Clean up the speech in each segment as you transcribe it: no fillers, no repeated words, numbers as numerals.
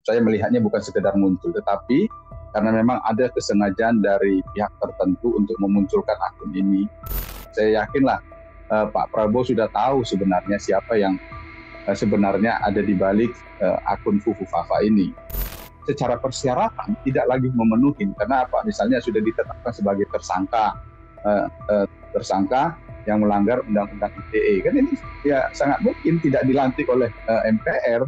saya melihatnya bukan sekedar muncul, tetapi karena memang ada kesengajaan dari pihak tertentu untuk memunculkan akun ini. Saya yakinlah Pak Prabowo sudah tahu sebenarnya siapa yang sebenarnya ada di balik akun Fufu Fafa ini. Secara persyaratan tidak lagi memenuhi, karena apa? Misalnya sudah ditetapkan sebagai tersangka yang melanggar Undang-Undang ITE, kan ini ya sangat mungkin tidak dilantik oleh MPR.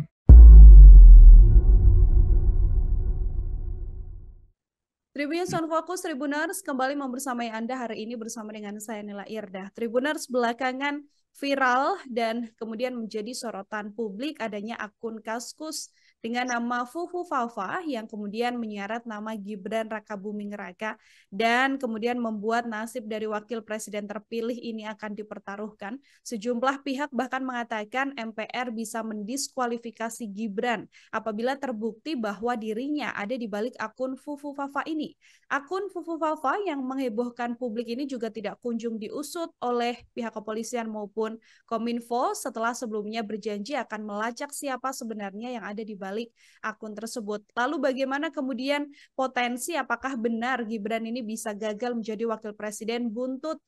Tribunnews on Focus, Tribuners kembali membersamai Anda hari ini bersama dengan saya Nila Irdah. Tribuners belakangan viral dan kemudian menjadi sorotan publik adanya akun Kaskus dengan nama Fufu Fafa yang kemudian menyeret nama Gibran Rakabuming Raka dan kemudian membuat nasib dari wakil presiden terpilih ini akan dipertaruhkan. Sejumlah pihak bahkan mengatakan MPR bisa mendiskualifikasi Gibran apabila terbukti bahwa dirinya ada di balik akun Fufu Fafa ini. Akun Fufu Fafa yang menghebohkan publik ini juga tidak kunjung diusut oleh pihak kepolisian maupun Kominfo setelah sebelumnya berjanji akan melacak siapa sebenarnya yang ada di balik akun tersebut. Lalu bagaimana kemudian potensi apakah benar Gibran ini bisa gagal menjadi wakil presiden buntut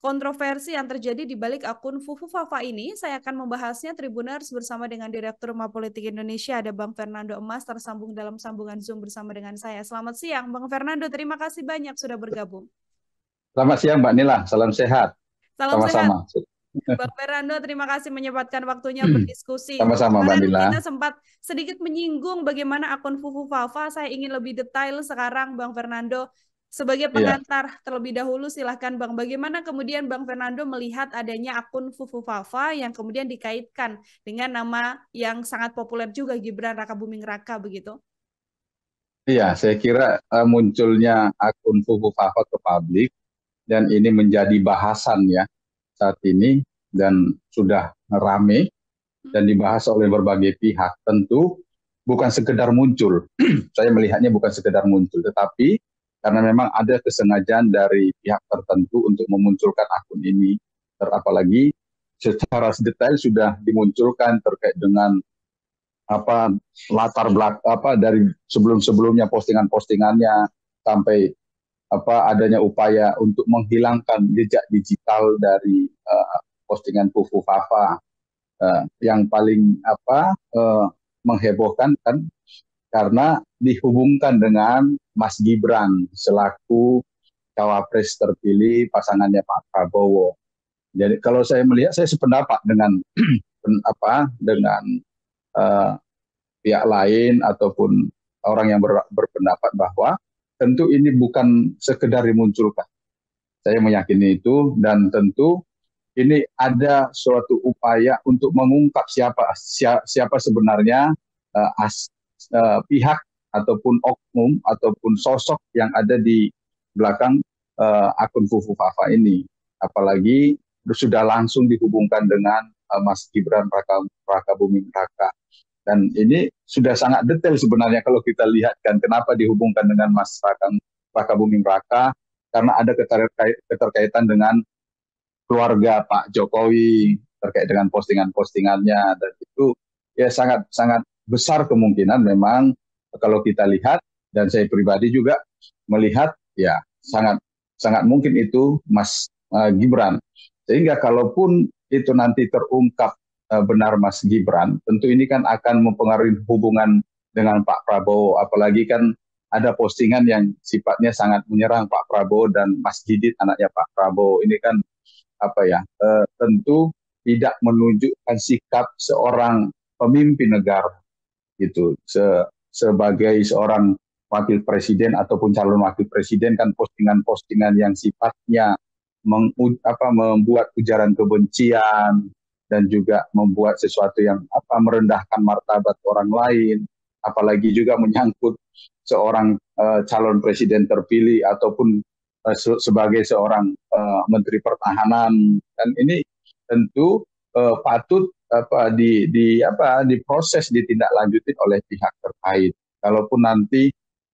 kontroversi yang terjadi di balik akun Fufu Fafa ini? Saya akan membahasnya Tribuners bersama dengan Direktur Rumah Politik Indonesia, ada Bang Fernando Emas tersambung dalam sambungan Zoom bersama dengan saya. Selamat siang Bang Fernando, terima kasih banyak sudah bergabung. Selamat siang Mbak Nila, salam sehat. Salam sehat. Sama-sama. Bang Fernando, terima kasih menyempatkan waktunya berdiskusi. Sama-sama Mbak Kemarin Nila. kita sempat sedikit menyinggung bagaimana akun Fufu Fafa. Saya ingin lebih detail sekarang Bang Fernando. Sebagai pengantar terlebih dahulu silahkan Bang, bagaimana kemudian Bang Fernando melihat adanya akun Fufu Fafa yang kemudian dikaitkan dengan nama yang sangat populer juga Gibran Rakabuming Raka begitu? Iya, saya kira munculnya akun Fufu Fafa ke publik dan ini menjadi bahasan ya saat ini dan sudah rame dan dibahas oleh berbagai pihak. Tentu bukan sekedar muncul, saya melihatnya bukan sekedar muncul, tetapi karena memang ada kesengajaan dari pihak tertentu untuk memunculkan akun ini, apalagi secara detail sudah dimunculkan terkait dengan latar belakang dari sebelum-sebelumnya postingannya sampai adanya upaya untuk menghilangkan jejak digital dari postingan Fufu Fafa. Yang paling menghebohkan kan karena dihubungkan dengan Mas Gibran selaku cawapres terpilih pasangannya Pak Prabowo. Jadi kalau saya melihat, saya sependapat dengan dengan pihak lain ataupun orang yang berpendapat bahwa tentu ini bukan sekedar dimunculkan. Saya meyakini itu dan tentu ini ada suatu upaya untuk mengungkap siapa sebenarnya pihak ataupun oknum ataupun sosok yang ada di belakang akun Fufu Fafa ini. Apalagi sudah langsung dihubungkan dengan Mas Gibran Rakabuming Raka. Dan ini sudah sangat detail sebenarnya kalau kita lihat kan kenapa dihubungkan dengan Mas Rakabuming Raka, karena ada keterkaitan dengan keluarga Pak Jokowi terkait dengan postingan-postingannya, dan itu ya sangat besar kemungkinan memang kalau kita lihat, dan saya pribadi juga melihat ya sangat mungkin itu Mas Gibran. Sehingga kalaupun itu nanti terungkap benar Mas Gibran, tentu ini kan akan mempengaruhi hubungan dengan Pak Prabowo, apalagi kan ada postingan yang sifatnya sangat menyerang Pak Prabowo dan Mas Didit anaknya Pak Prabowo. Ini kan tentu tidak menunjukkan sikap seorang pemimpin negara gitu. Sebagai seorang wakil presiden ataupun calon wakil presiden kan postingan-postingan yang sifatnya membuat ujaran kebencian dan juga membuat sesuatu yang merendahkan martabat orang lain, apalagi juga menyangkut seorang calon presiden terpilih ataupun sebagai seorang menteri pertahanan, dan ini tentu patut diproses, ditindaklanjuti oleh pihak terkait. Kalaupun nanti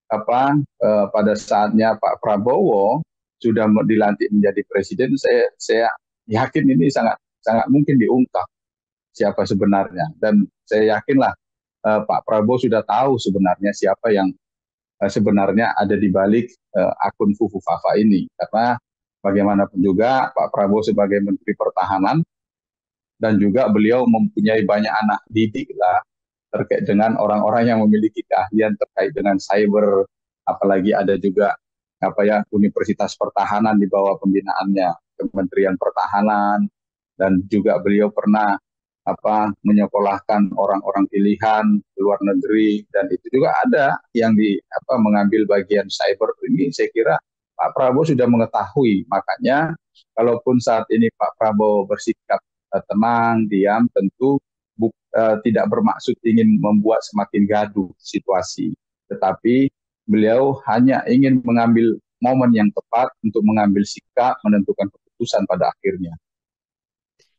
pada saatnya Pak Prabowo sudah dilantik menjadi presiden, saya yakin ini sangat mungkin diungkap siapa sebenarnya, dan saya yakinlah Pak Prabowo sudah tahu sebenarnya siapa yang sebenarnya ada di balik akun Fufu Fafa ini. Karena bagaimanapun juga Pak Prabowo sebagai Menteri Pertahanan dan juga beliau mempunyai banyak anak didik lah terkait dengan orang-orang yang memiliki keahlian terkait dengan cyber, apalagi ada juga apa ya Universitas Pertahanan di bawah pembinaannya Kementerian Pertahanan, dan juga beliau pernah menyekolahkan orang-orang pilihan ke luar negeri, dan itu juga ada yang mengambil bagian cyber ini. Saya kira Pak Prabowo sudah mengetahui, makanya kalaupun saat ini Pak Prabowo bersikap tenang, diam, tentu tidak bermaksud ingin membuat semakin gaduh situasi, tetapi beliau hanya ingin mengambil momen yang tepat untuk mengambil sikap, menentukan keputusan pada akhirnya.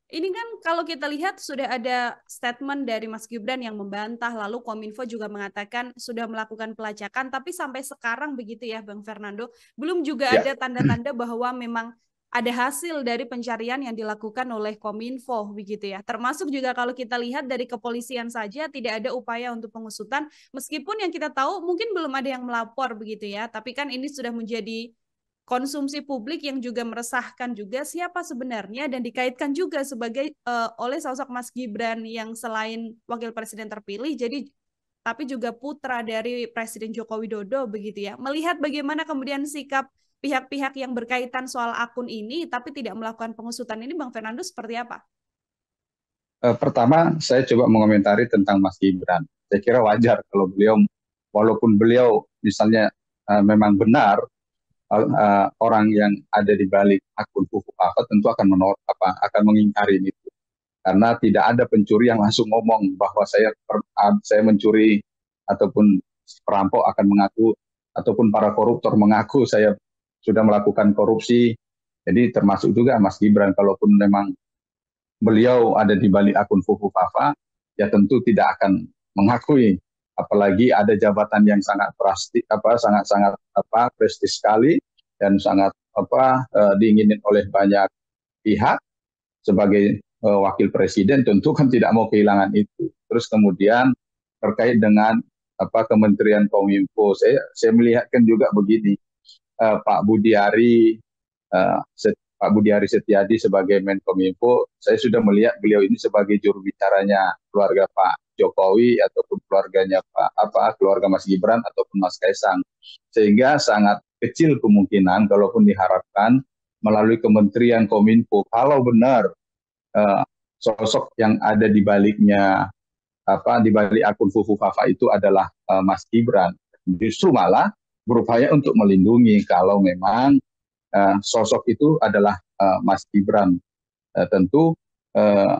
Ini kan kalau kita lihat sudah ada statement dari Mas Gibran yang membantah, lalu Kominfo juga mengatakan sudah melakukan pelacakan, tapi sampai sekarang begitu ya Bang Fernando, belum juga ada tanda-tanda bahwa memang ada hasil dari pencarian yang dilakukan oleh Kominfo begitu ya. Termasuk juga kalau kita lihat dari kepolisian saja tidak ada upaya untuk pengusutan, meskipun yang kita tahu mungkin belum ada yang melapor begitu ya, tapi kan ini sudah menjadi konsumsi publik yang juga meresahkan juga siapa sebenarnya, dan dikaitkan juga sebagai oleh sosok Mas Gibran yang selain wakil presiden terpilih jadi tapi juga putra dari Presiden Joko Widodo begitu ya. Melihat bagaimana kemudian sikap pihak-pihak yang berkaitan soal akun ini tapi tidak melakukan pengusutan ini, Bang Fernando, seperti apa? Pertama, saya coba mengomentari tentang Mas Gibran. Saya kira wajar kalau beliau, walaupun beliau misalnya memang benar orang yang ada di balik akun Fufu Fafa tentu akan menolak akan mengingkari itu, karena tidak ada pencuri yang langsung ngomong bahwa saya mencuri, ataupun perampok akan mengaku, ataupun para koruptor mengaku saya sudah melakukan korupsi. Jadi termasuk juga Mas Gibran, kalaupun memang beliau ada di balik akun Fufu Fafa, ya tentu tidak akan mengakui, apalagi ada jabatan yang sangat sangat prestis sekali dan sangat diinginin oleh banyak pihak sebagai wakil presiden, tentu kan tidak mau kehilangan itu. Terus kemudian terkait dengan Kementerian Kominfo, saya melihatkan juga begini, Pak Budiari Pak Budiari Setiadi sebagai Menkominfo, saya sudah melihat beliau ini sebagai juru bicaranya keluarga Pak Jokowi ataupun keluarganya keluarga Mas Gibran ataupun Mas Kaisang, sehingga sangat kecil kemungkinan kalaupun diharapkan melalui Kementerian Kominfo, kalau benar sosok yang ada di baliknya di balik akun Fufu Fafa itu adalah Mas Gibran, justru malah berupaya untuk melindungi kalau memang sosok itu adalah Mas Gibran. Tentu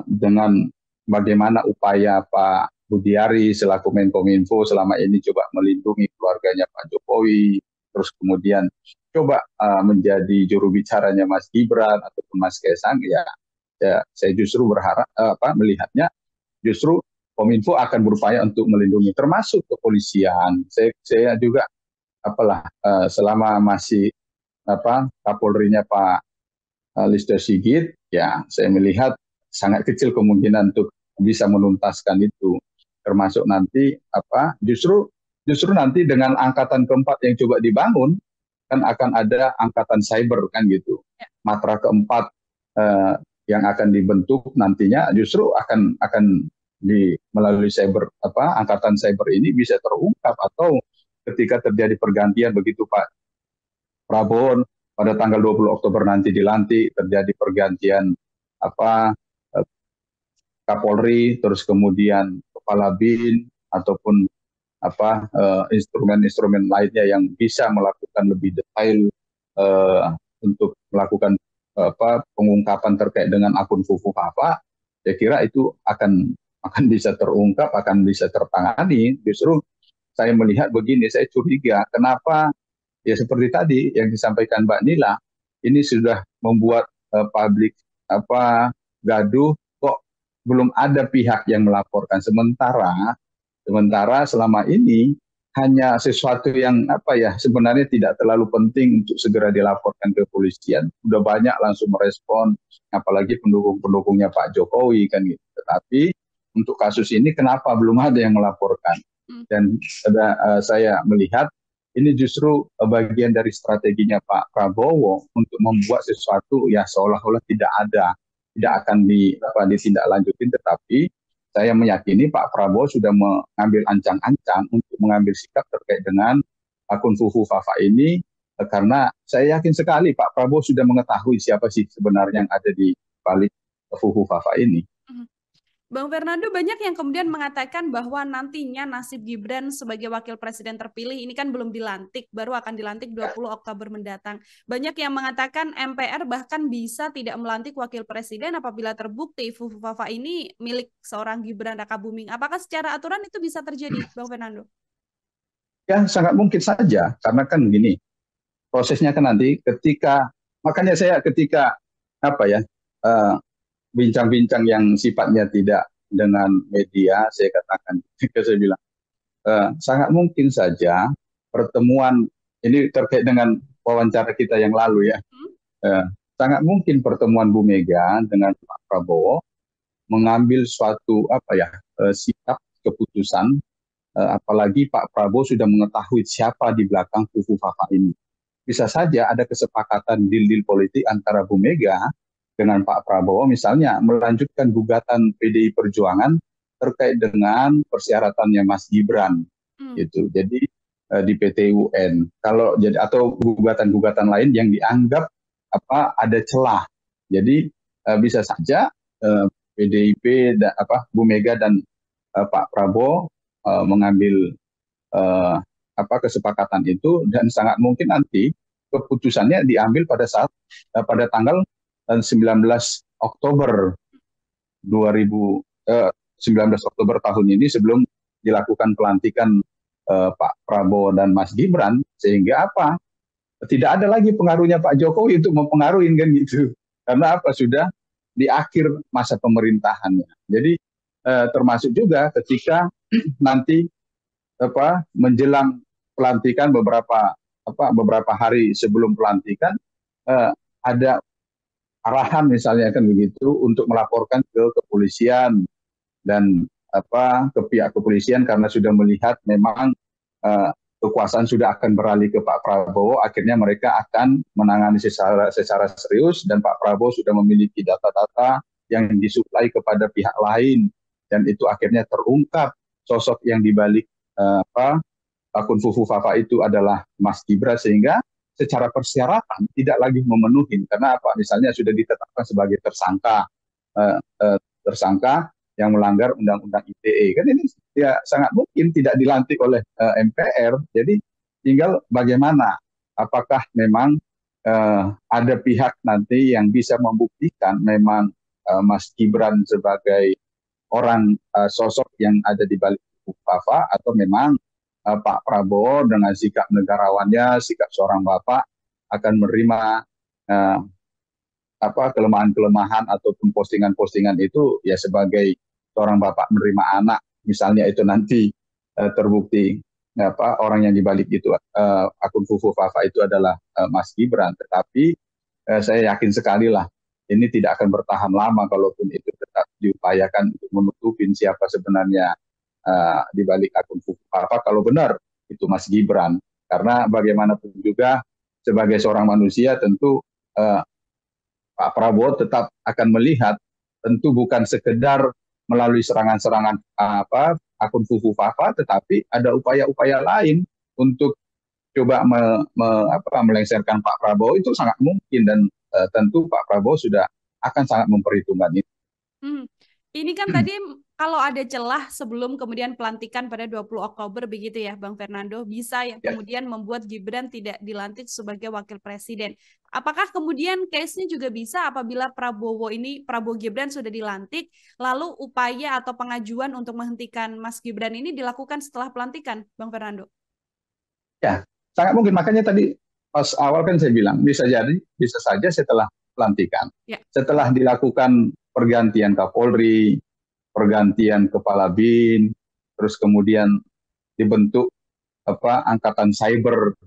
dengan bagaimana upaya Pak Budiari selaku Menkominfo selama ini coba melindungi keluarganya Pak Jokowi, terus kemudian coba menjadi juru bicaranya Mas Gibran ataupun Mas Kaisang, ya saya justru berharap melihatnya justru Kominfo akan berupaya untuk melindungi, termasuk kepolisian. Saya juga selama masih Kapolrinya Pak Listio Sigit, ya saya melihat sangat kecil kemungkinan untuk bisa menuntaskan itu, termasuk nanti justru nanti dengan angkatan keempat yang coba dibangun kan akan ada angkatan cyber kan gitu, matra keempat yang akan dibentuk nantinya justru akan melalui cyber angkatan cyber ini bisa terungkap, atau ketika terjadi pergantian begitu Pak Prabowo pada tanggal 20 Oktober nanti dilantik, terjadi pergantian Kapolri, terus kemudian Kepala BIN ataupun instrumen-instrumen lainnya yang bisa melakukan lebih detail untuk melakukan pengungkapan terkait dengan akun Fufu Fafa, saya kira itu akan bisa terungkap, akan bisa tertangani. Justru saya melihat begini, saya curiga kenapa ya seperti tadi yang disampaikan Mbak Nila, ini sudah membuat publik gaduh, kok belum ada pihak yang melaporkan, sementara selama ini hanya sesuatu yang sebenarnya tidak terlalu penting untuk segera dilaporkan ke kepolisian, sudah banyak langsung merespon, apalagi pendukung-pendukungnya Pak Jokowi kan gitu. Tetapi untuk kasus ini kenapa belum ada yang melaporkan. Dan saya melihat ini justru bagian dari strateginya Pak Prabowo untuk membuat sesuatu ya seolah-olah tidak ada, tidak akan ditindaklanjutin, tetapi saya meyakini Pak Prabowo sudah mengambil ancang-ancang untuk mengambil sikap terkait dengan akun Fufu Fafa ini, karena saya yakin sekali Pak Prabowo sudah mengetahui siapa sih sebenarnya yang ada di balik Fufu Fafa ini. Bang Fernando, banyak yang kemudian mengatakan bahwa nantinya nasib Gibran sebagai wakil presiden terpilih ini kan belum dilantik, baru akan dilantik 20 Oktober mendatang. Banyak yang mengatakan MPR bahkan bisa tidak melantik wakil presiden apabila terbukti Fufu Fafa ini milik seorang Gibran Rakabuming. Apakah secara aturan itu bisa terjadi, Bang Fernando? Ya, sangat mungkin saja, karena kan gini, prosesnya kan nanti makanya saya ketika bincang-bincang yang sifatnya tidak dengan media, saya katakan, saya bilang, sangat mungkin saja pertemuan ini terkait dengan wawancara kita yang lalu ya, sangat mungkin pertemuan Bu Mega dengan Pak Prabowo mengambil suatu sikap keputusan, apalagi Pak Prabowo sudah mengetahui siapa di belakang Fufu Fafa ini. Bisa saja ada kesepakatan deal-deal politik antara Bu Mega dengan Pak Prabowo, misalnya melanjutkan gugatan PDI Perjuangan terkait dengan persyaratannya Mas Gibran, gitu. Jadi di PT UN, kalau jadi atau gugatan-gugatan lain yang dianggap ada celah. Jadi bisa saja PDIP dan Bu Mega dan Pak Prabowo mengambil kesepakatan itu, dan sangat mungkin nanti keputusannya diambil pada tanggal 19 Oktober 19 Oktober tahun ini, sebelum dilakukan pelantikan Pak Prabowo dan Mas Gibran, sehingga tidak ada lagi pengaruhnya Pak Jokowi untuk mempengaruhi kan gitu, karena sudah di akhir masa pemerintahannya. Jadi termasuk juga ketika nanti menjelang pelantikan beberapa hari sebelum pelantikan ada arahan misalnya kan begitu untuk melaporkan ke kepolisian dan ke pihak kepolisian, karena sudah melihat memang kekuasaan sudah akan beralih ke Pak Prabowo, akhirnya mereka akan menangani secara serius, dan Pak Prabowo sudah memiliki data-data yang disuplai kepada pihak lain, dan itu akhirnya terungkap sosok yang dibalik akun Fufu Fafa itu adalah Mas Gibran, sehingga secara persyaratan tidak lagi memenuhi, karena misalnya sudah ditetapkan sebagai tersangka yang melanggar Undang-Undang ITE, kan ini ya sangat mungkin tidak dilantik oleh MPR. Jadi tinggal bagaimana, apakah memang ada pihak nanti yang bisa membuktikan memang Mas Gibran sebagai orang sosok yang ada di balik Fafa, atau memang Pak Prabowo dengan sikap negarawannya, sikap seorang bapak akan menerima kelemahan-kelemahan ataupun postingan-postingan itu ya sebagai seorang bapak menerima anak, misalnya itu nanti terbukti orang yang dibalik itu akun Fufu Fafa itu adalah Mas Gibran. Tetapi saya yakin sekali lah ini tidak akan bertahan lama, kalaupun itu tetap diupayakan untuk menutupin siapa sebenarnya di balik akun Fufu Fafa, kalau benar itu Mas Gibran. Karena bagaimanapun juga sebagai seorang manusia tentu Pak Prabowo tetap akan melihat, tentu bukan sekedar melalui serangan-serangan akun Fufu Fafa, tetapi ada upaya-upaya lain untuk coba melengsarkan Pak Prabowo, itu sangat mungkin, dan tentu Pak Prabowo sudah akan sangat memperhitungkan itu. Ini kan tadi kalau ada celah sebelum kemudian pelantikan pada 20 Oktober begitu ya Bang Fernando, bisa ya kemudian membuat Gibran tidak dilantik sebagai wakil presiden. Apakah kemudian case-nya juga bisa apabila Prabowo Gibran sudah dilantik, lalu upaya atau pengajuan untuk menghentikan Mas Gibran ini dilakukan setelah pelantikan, Bang Fernando? Ya, sangat mungkin. Makanya tadi pas awal kan saya bilang bisa saja setelah pelantikan, setelah dilakukan pergantian Kapolri, pergantian Kepala BIN, terus kemudian dibentuk angkatan cyber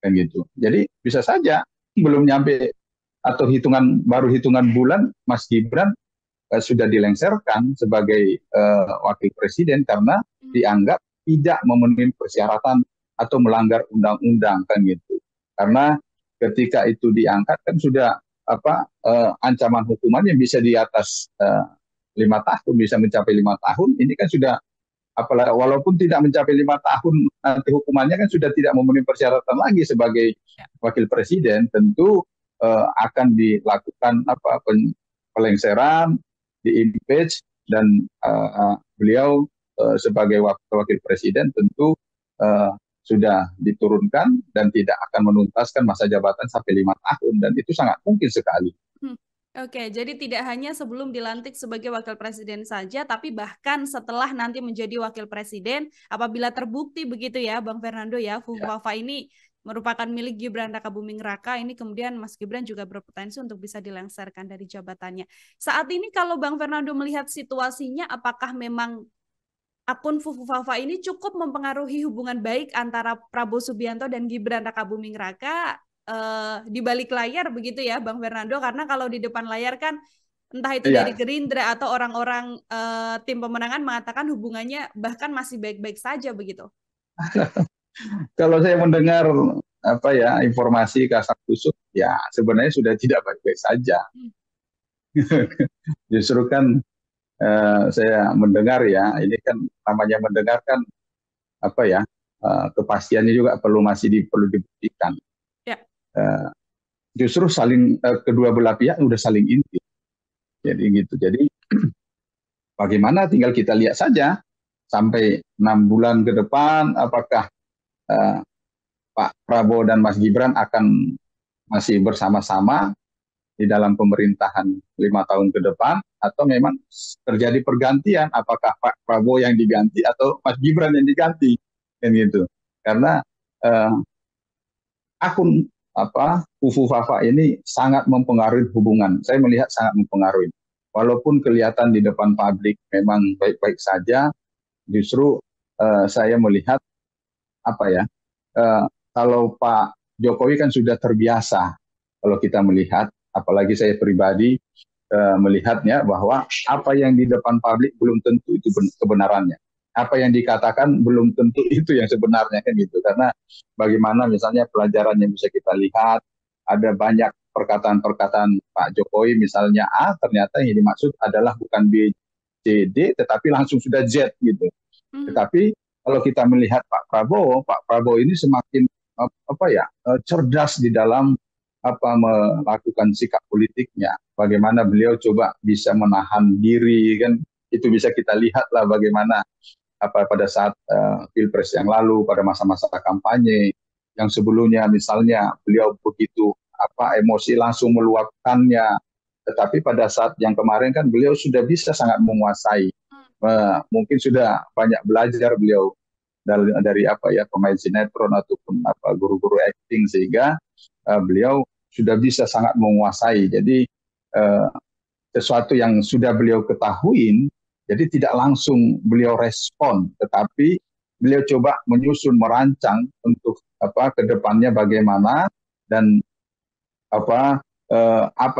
kan gitu. Jadi bisa saja belum nyampe atau baru hitungan bulan Mas Gibran sudah dilengsarkan sebagai wakil presiden karena dianggap tidak memenuhi persyaratan atau melanggar undang-undang kan gitu. Karena ketika itu diangkat kan sudah ancaman hukuman yang bisa di atas 5 tahun, bisa mencapai 5 tahun. Ini kan sudah apalagi walaupun tidak mencapai 5 tahun nanti hukumannya kan sudah tidak memenuhi persyaratan lagi sebagai wakil presiden, tentu akan dilakukan pelengseran, di-impeach, dan beliau sebagai wakil presiden tentu sudah diturunkan dan tidak akan menuntaskan masa jabatan sampai 5 tahun, dan itu sangat mungkin sekali. Oke, jadi tidak hanya sebelum dilantik sebagai wakil presiden saja, tapi bahkan setelah nanti menjadi wakil presiden, apabila terbukti begitu ya, Bang Fernando ya, Fufuafa ini merupakan milik Gibran Rakabuming Raka, ini kemudian Mas Gibran juga berpotensi untuk bisa dilengsarkan dari jabatannya. Saat ini kalau Bang Fernando melihat situasinya, apakah memang akun Fufuafa ini cukup mempengaruhi hubungan baik antara Prabowo Subianto dan Gibran Rakabuming Raka di balik layar begitu ya Bang Fernando, karena kalau di depan layar kan entah itu dari Gerindra atau orang-orang tim pemenangan mengatakan hubungannya bahkan masih baik-baik saja begitu. Kalau saya mendengar informasi kasak kusuk, ya sebenarnya sudah tidak baik-baik saja. Justru kan saya mendengar ya, ini kan namanya mendengarkan kepastiannya juga perlu dibuktikan. Ya. Justru saling kedua belah pihak sudah saling inti. Jadi gitu. Jadi bagaimana tinggal kita lihat saja sampai 6 bulan ke depan apakah Pak Prabowo dan Mas Gibran akan masih bersama-sama di dalam pemerintahan 5 tahun ke depan, atau memang terjadi pergantian, apakah Pak Prabowo yang diganti atau Mas Gibran yang diganti, kan gitu. Karena akun Fufuafa ini sangat mempengaruhi hubungan. Saya melihat sangat mempengaruhi. Walaupun kelihatan di depan publik memang baik-baik saja, justru saya melihat kalau Pak Jokowi kan sudah terbiasa, kalau kita melihat, apalagi saya pribadi melihatnya bahwa apa yang di depan publik belum tentu itu kebenarannya. Apa yang dikatakan belum tentu itu yang sebenarnya kan gitu. Karena bagaimana misalnya pelajaran yang bisa kita lihat, ada banyak perkataan-perkataan Pak Jokowi misalnya A, ternyata yang dimaksud adalah bukan B, C, D, tetapi langsung sudah Z gitu. Tetapi kalau kita melihat Pak Prabowo ini semakin cerdas di dalam melakukan sikap politiknya. Bagaimana beliau coba bisa menahan diri, kan itu bisa kita lihat lah bagaimana pada saat Pilpres yang lalu, pada masa-masa kampanye yang sebelumnya misalnya beliau begitu emosi langsung meluapkannya, tetapi pada saat yang kemarin kan beliau sudah bisa sangat menguasai. Mungkin sudah banyak belajar beliau dari pemain sinetron ataupun guru-guru acting, sehingga beliau sudah bisa sangat menguasai. Jadi sesuatu yang sudah beliau ketahui, jadi tidak langsung beliau respon, tetapi beliau coba menyusun, merancang untuk ke depannya bagaimana, dan apa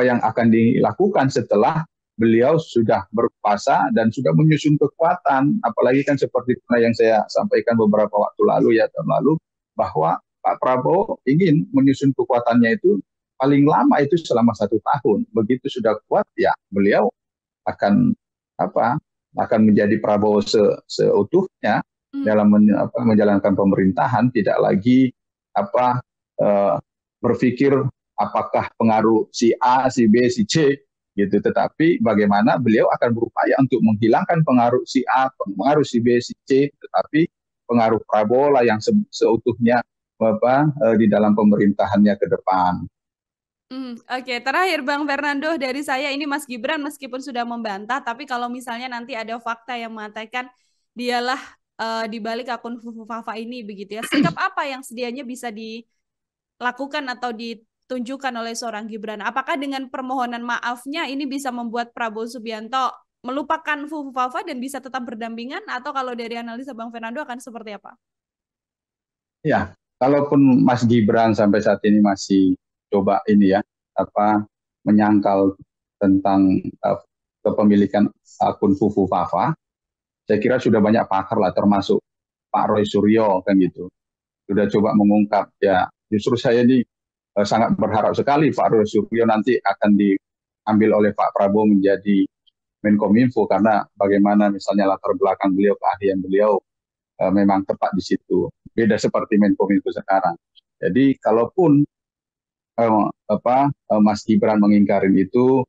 yang akan dilakukan setelah beliau sudah berkuasa dan sudah menyusun kekuatan. Apalagi kan seperti yang saya sampaikan beberapa waktu lalu tahun lalu, bahwa Pak Prabowo ingin menyusun kekuatannya itu paling lama itu selama 1 tahun. Begitu sudah kuat ya beliau akan menjadi Prabowo seutuhnya dalam menjalankan pemerintahan, tidak lagi berpikir apakah pengaruh si A, si B, si C gitu, tetapi bagaimana beliau akan berupaya untuk menghilangkan pengaruh si A, pengaruh si B, si C, tetapi pengaruh Prabowo lah yang seutuhnya di dalam pemerintahannya ke depan. Oke, terakhir Bang Fernando dari saya, ini Mas Gibran meskipun sudah membantah, tapi kalau misalnya nanti ada fakta yang mengatakan dialah di balik akun Fufuafa ini begitu ya, sikap apa yang sedianya bisa dilakukan atau ditunjukkan oleh seorang Gibran? Apakah dengan permohonan maafnya ini bisa membuat Prabowo Subianto melupakan Fufuafa dan bisa tetap berdampingan, atau kalau dari analisa Bang Fernando akan seperti apa? Ya, kalaupun Mas Gibran sampai saat ini masih coba menyangkal tentang kepemilikan akun Fufu Fafa, saya kira sudah banyak pakar lah, termasuk Pak Roy Suryo kan gitu, sudah coba mengungkap. Ya, justru saya ini sangat berharap sekali Pak Roy Suryo nanti akan diambil oleh Pak Prabowo menjadi Menkominfo, karena bagaimana misalnya latar belakang beliau, keahlian beliau memang tepat di situ. Beda seperti Menkominfo sekarang. Jadi kalaupun Mas Gibran mengingkari itu,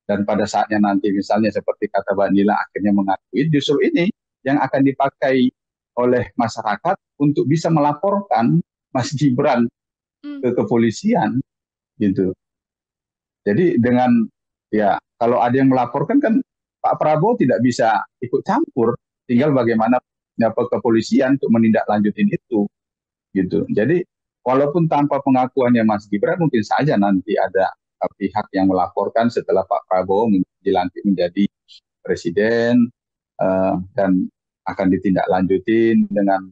dan pada saatnya nanti misalnya seperti kata Mbak Nila akhirnya mengakui, justru ini yang akan dipakai oleh masyarakat untuk bisa melaporkan Mas Gibran ke kepolisian gitu. Jadi dengan ya kalau ada yang melaporkan kan Pak Prabowo tidak bisa ikut campur, tinggal bagaimana kepolisian untuk menindaklanjutin itu gitu. Jadi walaupun tanpa pengakuannya Mas Gibran, mungkin saja nanti ada pihak yang melaporkan setelah Pak Prabowo dilantik menjadi presiden, dan akan ditindaklanjutin dengan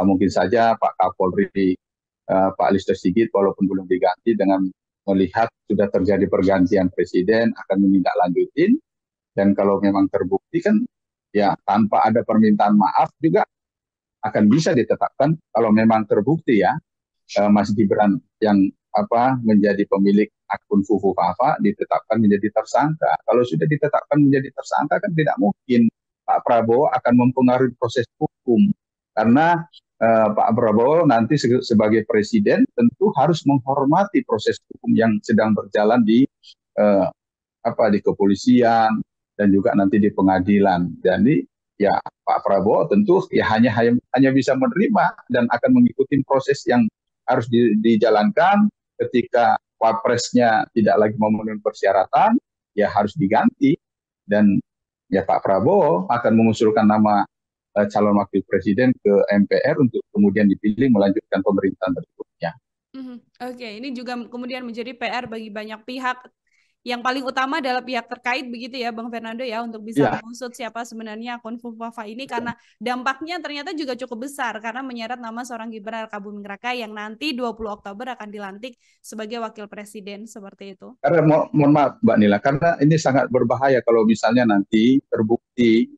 mungkin saja Pak Kapolri, Pak Listio Sigit walaupun belum diganti, dengan melihat sudah terjadi pergantian presiden akan menindaklanjutin, dan kalau memang terbukti kan ya tanpa ada permintaan maaf juga akan bisa ditetapkan kalau memang terbukti ya Mas Gibran yang menjadi pemilik akun Fufu Fafa ditetapkan menjadi tersangka. Kalau sudah ditetapkan menjadi tersangka kan tidak mungkin Pak Prabowo akan mempengaruhi proses hukum, karena Pak Prabowo nanti sebagai presiden tentu harus menghormati proses hukum yang sedang berjalan di kepolisian dan juga nanti di pengadilan. Jadi ya Pak Prabowo tentu ya hanya bisa menerima dan akan mengikuti proses yang harus dijalankan. Ketika wapresnya tidak lagi memenuhi persyaratan, ya harus diganti, dan ya Pak Prabowo akan mengusulkan nama calon wakil presiden ke MPR untuk kemudian dipilih melanjutkan pemerintahan berikutnya. Oke, ini juga kemudian menjadi PR bagi banyak pihak. Yang paling utama adalah pihak terkait begitu ya Bang Fernando ya, untuk bisa mengusut siapa sebenarnya akun Fufu Fafa ini, karena dampaknya ternyata juga cukup besar karena menyeret nama seorang Gibran Rakabuming Raka yang nanti 20 Oktober akan dilantik sebagai wakil presiden seperti itu. Karena mohon maaf Mbak Nila, karena ini sangat berbahaya kalau misalnya nanti terbukti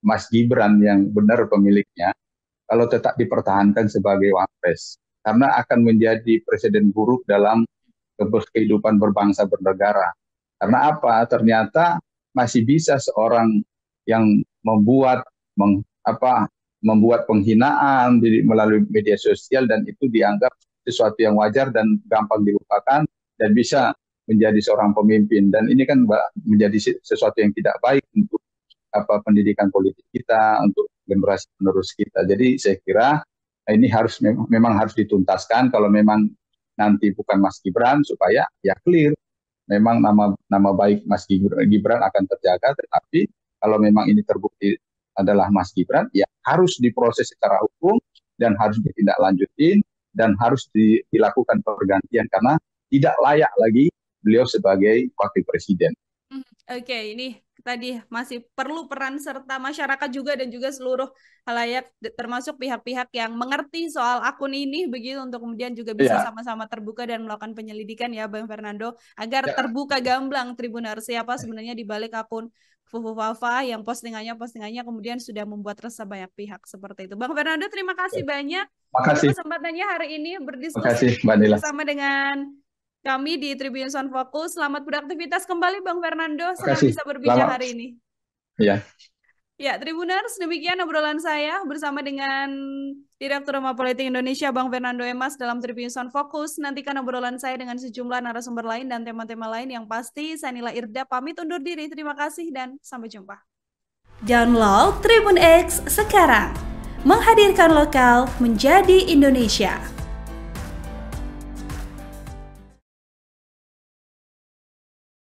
Mas Gibran yang benar pemiliknya, kalau tetap dipertahankan sebagai wapres, karena akan menjadi presiden buruk dalam kehidupan berbangsa bernegara. Karena apa? Ternyata masih bisa seorang yang membuat penghinaan melalui media sosial, dan itu dianggap sesuatu yang wajar dan gampang dilupakan, dan bisa menjadi seorang pemimpin. Dan ini kan menjadi sesuatu yang tidak baik untuk pendidikan politik kita, untuk generasi penerus kita. Jadi saya kira ini memang harus dituntaskan kalau memang nanti bukan Mas Gibran, supaya ya clear, memang nama baik Mas Gibran akan terjaga. Tetapi kalau memang ini terbukti adalah Mas Gibran, ya harus diproses secara hukum dan harus ditindaklanjutin dan harus dilakukan pergantian, karena tidak layak lagi beliau sebagai wakil presiden. Oke, ini tadi masih perlu peran serta masyarakat juga dan juga seluruh halayak, termasuk pihak-pihak yang mengerti soal akun ini begitu, untuk kemudian juga bisa sama-sama terbuka dan melakukan penyelidikan ya Bang Fernando, agar terbuka gamblang Tribuners siapa sebenarnya di balik akun Fufu Fafa yang postingannya kemudian sudah membuat resah banyak pihak seperti itu. Bang Fernando, terima kasih banyak untuk kesempatannya hari ini berdiskusi bersama dengan kami di Tribun Sound Focus. Selamat beraktivitas kembali Bang Fernando. Senang bisa berbincang hari ini. Ya, Tribuners, demikian obrolan saya bersama dengan Direktur Rumah Politik Indonesia Bang Fernando Emas dalam Tribun Sound Focus. Nantikan obrolan saya dengan sejumlah narasumber lain dan tema-tema lain yang pasti. Saya Nila Irda pamit undur diri. Terima kasih dan sampai jumpa. Download Tribun X sekarang. Menghadirkan lokal menjadi Indonesia.